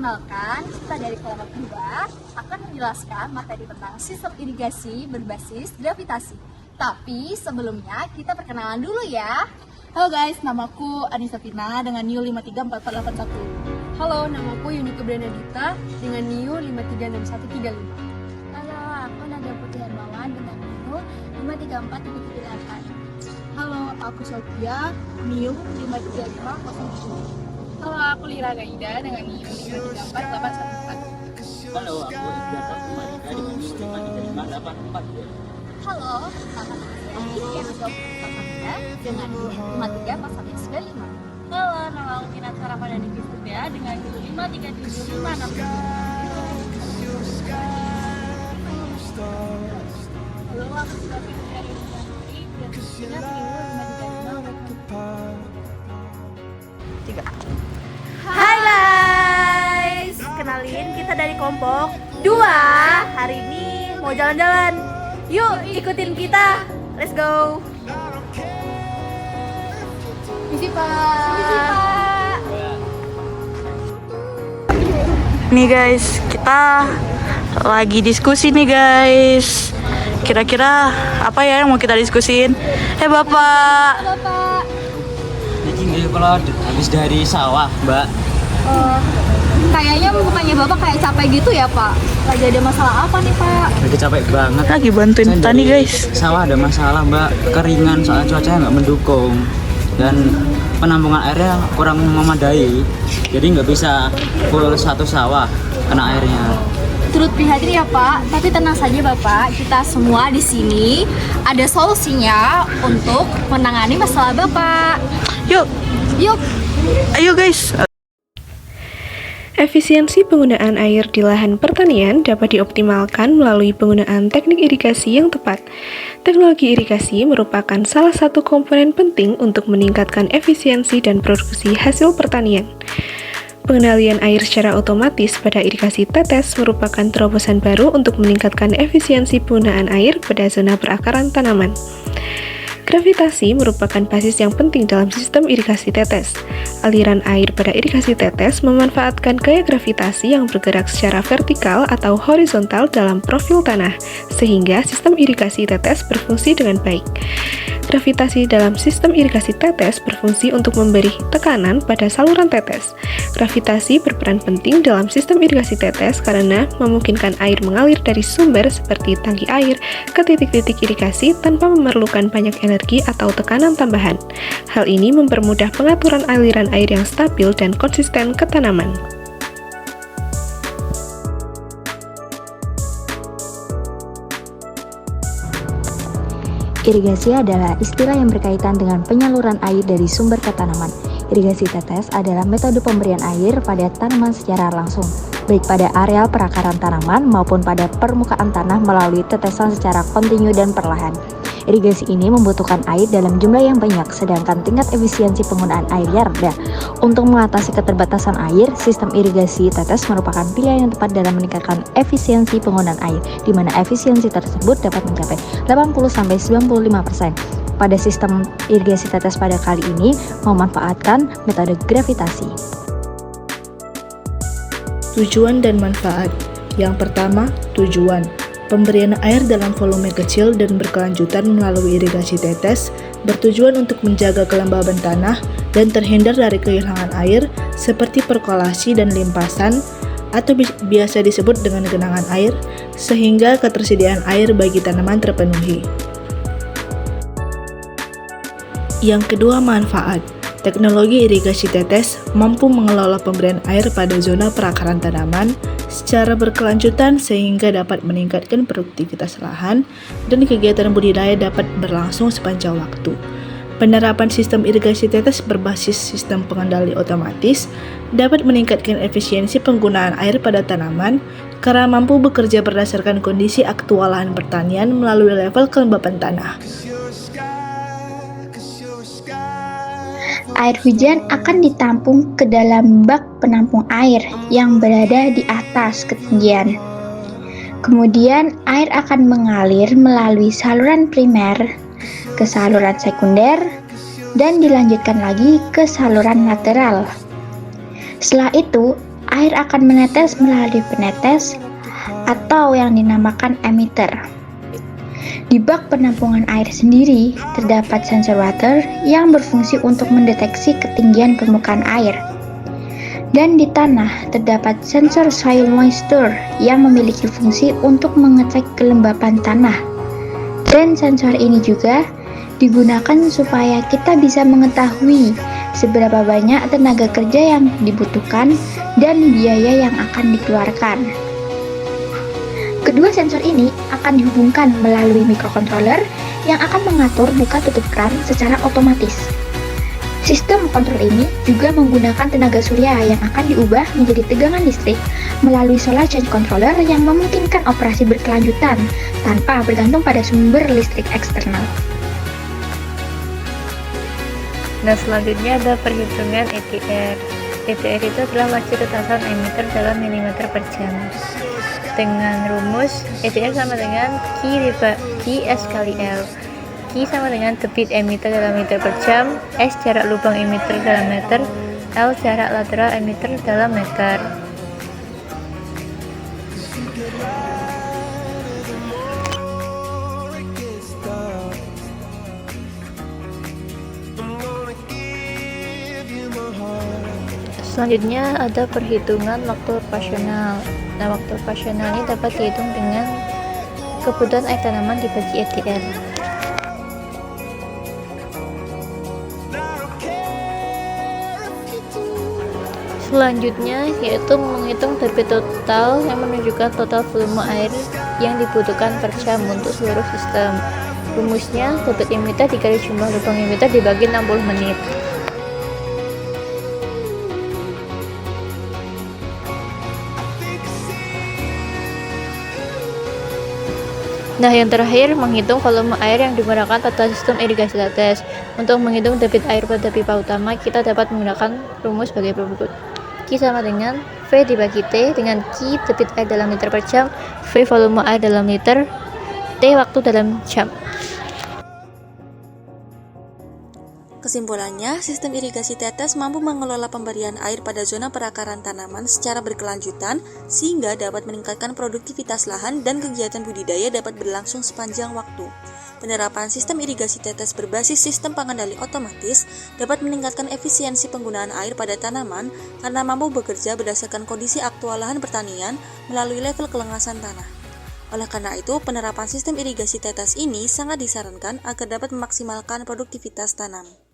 Perkenalkan, kita dari kelompok 2 akan menjelaskan materi tentang sistem irigasi berbasis gravitasi. Tapi sebelumnya kita perkenalan dulu ya. Halo guys, namaku Anissa Vina dengan NIU 534481. Halo, namaku Yunike Branadita dengan NIU 536135. Halo, aku Nadia Putri Hermawan dengan NIU 53478. Halo, aku Sophia, NIU 53507. Halo, aku Lira Gaida dengan NIU 534814. Halo, aku Iqbal Fakumarika dengan NIU 53584. Halo, nama saya Iriana Sofia dengan NIU 53495. Halo, nama aku Kinat Ramadhani Fistudia dengan NIU 53756. Halo, aku Sylvia dari Universitas dan NIU 53584. Hai guys, kenalin kita dari kelompok 2. Hari ini mau jalan-jalan. Yuk ikutin kita, let's go. Misi Pak. Nih guys, kita lagi diskusi nih guys. Kira-kira apa ya yang mau kita diskusin? Bapak. Ini kalau habis dari sawah, Mbak. Kayaknya mukanya Bapak kayak capek gitu ya Pak. Lagi ada masalah apa nih Pak? Lagi capek banget. Lagi bantuin Saya petani dari guys. Sawah ada masalah, Mbak. Keringan soalnya cuacanya nggak mendukung dan penampungan airnya kurang memadai. Jadi nggak bisa full satu sawah kena airnya. Turut prihatin ya Pak, tapi tenang saja Bapak. Kita semua di sini ada solusinya untuk menangani masalah Bapak. Yuk, Yuk. ayo guys. Efisiensi penggunaan air di lahan pertanian dapat dioptimalkan melalui penggunaan teknik irigasi yang tepat. Teknologi irigasi merupakan salah satu komponen penting untuk meningkatkan efisiensi dan produksi hasil pertanian. Pengendalian air secara otomatis pada irigasi tetes merupakan terobosan baru untuk meningkatkan efisiensi penggunaan air pada zona perakaran tanaman. Gravitasi merupakan basis yang penting dalam sistem irigasi tetes. Aliran air pada irigasi tetes memanfaatkan gaya gravitasi yang bergerak secara vertikal atau horizontal dalam profil tanah, sehingga sistem irigasi tetes berfungsi dengan baik. Gravitasi dalam sistem irigasi tetes berfungsi untuk memberi tekanan pada saluran tetes. Gravitasi berperan penting dalam sistem irigasi tetes karena memungkinkan air mengalir dari sumber seperti tangki air ke titik-titik irigasi tanpa memerlukan banyak energi atau tekanan tambahan. Hal ini mempermudah pengaturan aliran air yang stabil dan konsisten ke tanaman. Irigasi adalah istilah yang berkaitan dengan penyaluran air dari sumber ke tanaman. Irigasi tetes adalah metode pemberian air pada tanaman secara langsung, baik pada areal perakaran tanaman maupun pada permukaan tanah melalui tetesan secara kontinu dan perlahan. Irigasi ini membutuhkan air dalam jumlah yang banyak, sedangkan tingkat efisiensi penggunaan airnya rendah. Untuk mengatasi keterbatasan air, sistem irigasi tetes merupakan pilihan yang tepat dalam meningkatkan efisiensi penggunaan air, di mana efisiensi tersebut dapat mencapai 80-95%. Pada sistem irigasi tetes pada kali ini memanfaatkan metode gravitasi. Tujuan dan manfaat. Yang pertama, tujuan. Pemberian air dalam volume kecil dan berkelanjutan melalui irigasi tetes bertujuan untuk menjaga kelembaban tanah dan terhindar dari kehilangan air seperti perkolasi dan limpasan atau biasa disebut dengan genangan air, sehingga ketersediaan air bagi tanaman terpenuhi. Yang kedua, manfaat. Teknologi irigasi tetes mampu mengelola pemberian air pada zona perakaran tanaman secara berkelanjutan sehingga dapat meningkatkan produktivitas lahan dan kegiatan budidaya dapat berlangsung sepanjang waktu. Penerapan sistem irigasi tetes berbasis sistem pengendali otomatis dapat meningkatkan efisiensi penggunaan air pada tanaman karena mampu bekerja berdasarkan kondisi aktual lahan pertanian melalui level kelembapan tanah. Air hujan akan ditampung ke dalam bak penampung air yang berada di atas ketinggian. Kemudian air akan mengalir melalui saluran primer ke saluran sekunder dan dilanjutkan lagi ke saluran lateral. Setelah itu, air akan menetes melalui penetes atau yang dinamakan emitter. Di bak penampungan air sendiri, terdapat sensor water yang berfungsi untuk mendeteksi ketinggian permukaan air. Dan di tanah, terdapat sensor soil moisture yang memiliki fungsi untuk mengecek kelembapan tanah. Dan sensor ini juga digunakan supaya kita bisa mengetahui seberapa banyak tenaga kerja yang dibutuhkan dan biaya yang akan dikeluarkan. Kedua sensor ini akan dihubungkan melalui microcontroller yang akan mengatur buka tutup kran secara otomatis. Sistem kontrol ini juga menggunakan tenaga surya yang akan diubah menjadi tegangan listrik melalui solar change controller yang memungkinkan operasi berkelanjutan tanpa bergantung pada sumber listrik eksternal. Nah, selanjutnya ada perhitungan ETR. ETR itu adalah laju retasan emitter dalam milimeter per jam. Dengan rumus ETR sama dengan Q S kali L. Q sama dengan debit emitter dalam meter per jam, S jarak lubang emitter dalam meter, L jarak lateral emitter dalam meter. Selanjutnya ada perhitungan waktu operasional. Nah, waktu operasional ini dapat dihitung dengan kebutuhan air tanaman dibagi ETR. Selanjutnya yaitu menghitung debit total yang menunjukkan total volume air yang dibutuhkan per jam untuk seluruh sistem. Rumusnya debit emitter dikali jumlah lubang emitter dibagi 60 menit. Nah, yang terakhir menghitung volume air yang digunakan pada sistem irigasi tetes. Untuk menghitung debit air pada pipa utama, kita dapat menggunakan rumus sebagai berikut. Q sama dengan V dibagi T dengan Q debit air dalam liter per jam, V volume air dalam liter, T waktu dalam jam. Kesimpulannya, sistem irigasi tetes mampu mengelola pemberian air pada zona perakaran tanaman secara berkelanjutan sehingga dapat meningkatkan produktivitas lahan dan kegiatan budidaya dapat berlangsung sepanjang waktu. Penerapan sistem irigasi tetes berbasis sistem pengendali otomatis dapat meningkatkan efisiensi penggunaan air pada tanaman karena mampu bekerja berdasarkan kondisi aktual lahan pertanian melalui level kelengasan tanah. Oleh karena itu, penerapan sistem irigasi tetes ini sangat disarankan agar dapat memaksimalkan produktivitas tanam.